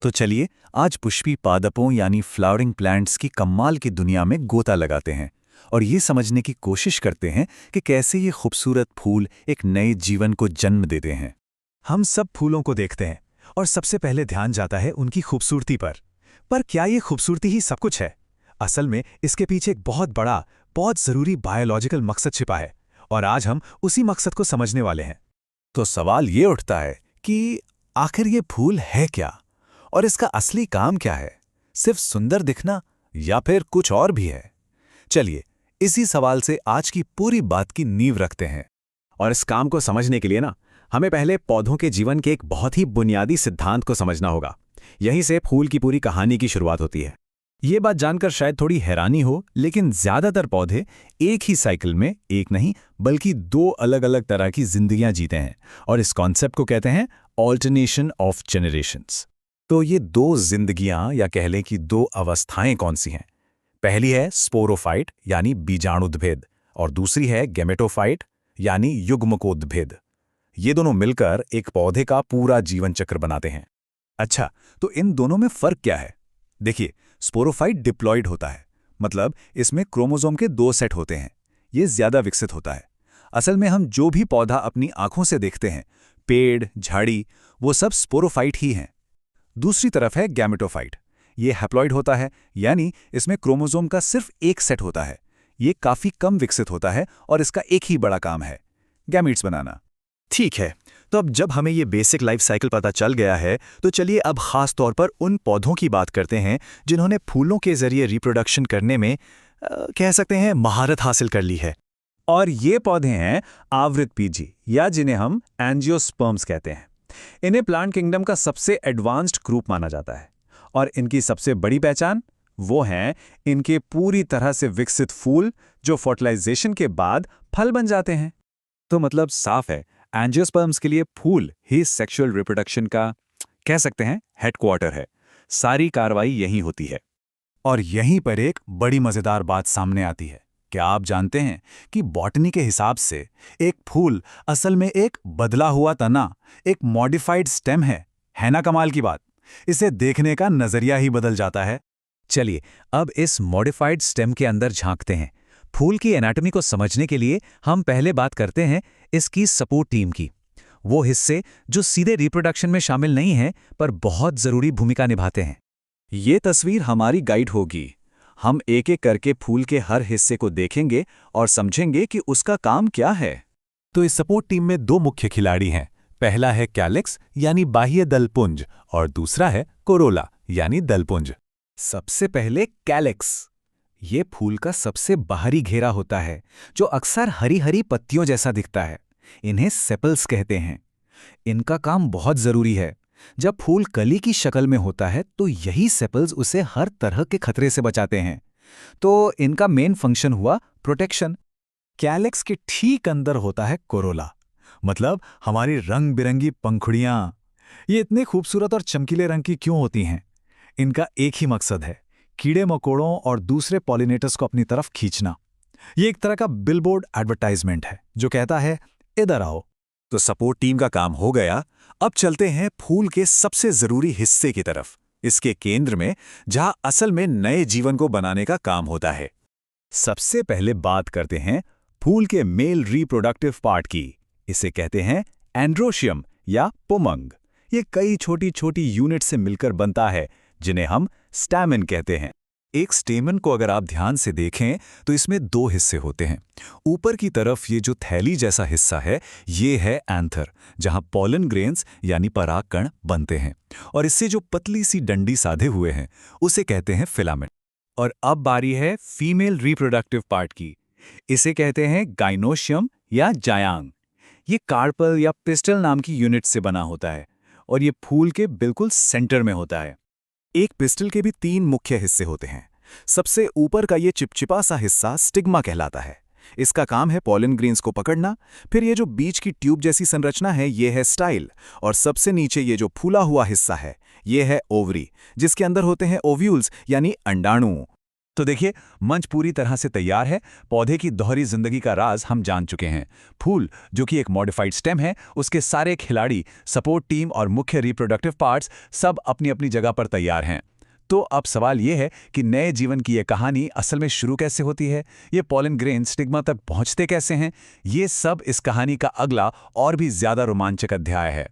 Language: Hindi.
तो चलिए आज पुष्पी पादपों यानी फ्लावरिंग प्लांट्स की कमाल की दुनिया में गोता लगाते हैं और ये समझने की कोशिश करते हैं कि कैसे ये खूबसूरत फूल एक नए जीवन को जन्म देते हैं। हम सब फूलों को देखते हैं और सबसे पहले ध्यान जाता है उनकी खूबसूरती पर क्या ये खूबसूरती ही सब कुछ है? असल में इसके पीछे एक बहुत बड़ा, बहुत ज़रूरी बायोलॉजिकल मकसद छिपा है और आज हम उसी मकसद को समझने वाले हैं। तो सवाल ये उठता है कि आखिर ये फूल है क्या और इसका असली काम क्या है? सिर्फ सुंदर दिखना या फिर कुछ और भी है? चलिए इसी सवाल से आज की पूरी बात की नींव रखते हैं। और इस काम को समझने के लिए हमें पहले पौधों के जीवन के एक बहुत ही बुनियादी सिद्धांत को समझना होगा। यहीं से फूल की पूरी कहानी की शुरुआत होती है। ये बात जानकर शायद थोड़ी हैरानी हो, लेकिन ज्यादातर पौधे एक ही साइकिल में एक नहीं बल्कि दो अलग अलग तरह की जिंदगियां जीते हैं और इस कॉन्सेप्ट को कहते हैं ऑल्टरनेशन ऑफ जनरेशंस। तो ये दो जिंदगियां या कह लें कि दो अवस्थाएं कौन सी हैं? पहली है स्पोरोफाइट यानी बीजाणुद्भेद और दूसरी है गैमेटोफाइट यानी युग्मकोद्भेद। ये दोनों मिलकर एक पौधे का पूरा जीवन चक्र बनाते हैं। अच्छा, तो इन दोनों में फर्क क्या है? देखिए, स्पोरोफाइट डिप्लॉयड होता है, मतलब इसमें क्रोमोसोम के 2 सेट होते हैं। ये ज्यादा विकसित होता है। असल में हम जो भी पौधा अपनी आंखों से देखते हैं, पेड़, झाड़ी, वो सब स्पोरोफाइट ही हैं। दूसरी तरफ है गैमेटोफाइट। ये हैप्लॉइड होता है, यानी इसमें क्रोमोसोम का सिर्फ एक सेट होता है। ये काफी कम विकसित होता है और इसका एक ही बड़ा काम है, गैमीट्स बनाना। ठीक है, तो अब जब हमें ये बेसिक लाइफ साइकिल पता चल गया है, तो चलिए अब खास तौर पर उन पौधों की बात करते हैं जिन्होंने फूलों के जरिए रिप्रोडक्शन करने में कह सकते हैं महारत हासिल कर ली है। और ये पौधे हैं आवृतबीजी या जिन्हें हम एंजियोस्पर्म्स कहते हैं। इन्हें प्लांट किंगडम का सबसे एडवांस्ड ग्रुप माना जाता है और इनकी सबसे बड़ी पहचान वो हैं इनके पूरी तरह से विकसित फूल जो फर्टिलाइजेशन के बाद फल बन जाते हैं। तो मतलब साफ है, एंजियोस्पर्म्स के लिए फूल ही सेक्सुअल रिप्रोडक्शन का कह सकते हैं हेडक्वार्टर है। सारी कार्रवाई यहीं होती है। और यहीं पर एक बड़ी मजेदार बात सामने आती है। क्या आप जानते हैं कि बॉटनी के हिसाब से एक फूल असल में एक बदला हुआ तना, एक मॉडिफाइड स्टेम है ना कमाल की बात? इसे देखने का नजरिया ही बदल जाता है। चलिए अब इस मॉडिफाइड स्टेम के अंदर झांकते हैं। फूल की एनाटॉमी को समझने के लिए हम पहले बात करते हैं इसकी सपोर्ट टीम की। वो हिस्से जो सीधे रिप्रोडक्शन में शामिल नहीं हैं पर बहुत जरूरी भूमिका निभाते हैं। ये तस्वीर हमारी गाइड होगी। हम एक एक करके फूल के हर हिस्से को देखेंगे और समझेंगे कि उसका काम क्या है। तो इस सपोर्ट टीम में 2 मुख्य खिलाड़ी हैं। पहला है कैलिक्स यानी बाह्य दलपुंज और दूसरा है कोरोला यानी दलपुंज। सबसे पहले कैलिक्स। ये फूल का सबसे बाहरी घेरा होता है जो अक्सर हरी हरी पत्तियों जैसा दिखता है। इन्हें सेपल्स कहते हैं। इनका काम बहुत जरूरी है। जब फूल कली की शक्ल में होता है तो यही सेपल्स उसे हर तरह के खतरे से बचाते हैं। तो इनका मेन फंक्शन हुआ प्रोटेक्शन। कैलिक्स के ठीक अंदर होता है कोरोला, मतलब हमारी रंग बिरंगी पंखुड़ियां। ये इतने खूबसूरत और चमकीले रंग की क्यों होती हैं? इनका एक ही मकसद है, कीड़े मकोड़ों और दूसरे पॉलिनेटर्स को अपनी तरफ खींचना। ये एक तरह का बिलबोर्ड एडवर्टाइजमेंट है जो कहता है इधर आओ। तो सपोर्ट टीम का काम हो गया। अब चलते हैं फूल के सबसे जरूरी हिस्से की तरफ, इसके केंद्र में, जहां असल में नए जीवन को बनाने का काम होता है। सबसे पहले बात करते हैं फूल के मेल रिप्रोडक्टिव पार्ट की। इसे कहते हैं एंड्रोशियम या पुमंग। ये कई छोटी छोटी यूनिट से मिलकर बनता है जिन्हें हम स्टैमेन कहते हैं। एक स्टेमन को अगर आप ध्यान से देखें तो इसमें 2 हिस्से होते हैं। ऊपर की तरफ ये जो थैली जैसा हिस्सा है ये है एंथर, जहां पॉलन ग्रेन्स यानी परागकण बनते हैं, और इससे जो पतली सी डंडी साधे हुए हैं उसे कहते हैं फिलामेंट। और अब बारी है फीमेल रिप्रोडक्टिव पार्ट की। इसे कहते हैं गाइनोशियम या जायांग। ये कार्पल या पिस्टल नाम की यूनिट से बना होता है और ये फूल के बिल्कुल सेंटर में होता है। एक पिस्टल के भी 3 मुख्य हिस्से होते हैं। सबसे ऊपर का ये चिपचिपा सा हिस्सा स्टिग्मा कहलाता है। इसका काम है पॉलन ग्रेन्स को पकड़ना। फिर ये जो बीच की ट्यूब जैसी संरचना है ये है स्टाइल, और सबसे नीचे ये जो फूला हुआ हिस्सा है ये है ओवरी, जिसके अंदर होते हैं ओव्यूल्स यानी अंडाणु। तो देखिए, मंच पूरी तरह से तैयार है। पौधे की दोहरी जिंदगी का राज हम जान चुके हैं। फूल, जो कि एक मॉडिफाइड स्टेम है, उसके सारे खिलाड़ी, सपोर्ट टीम और मुख्य रिप्रोडक्टिव पार्ट्स सब अपनी अपनी जगह पर तैयार हैं। तो अब सवाल यह है कि नए जीवन की यह कहानी असल में शुरू कैसे होती है? ये पॉलन ग्रेन स्टिग्मा तक पहुंचते कैसे हैं? ये सब इस कहानी का अगला और भी ज्यादा रोमांचक अध्याय है।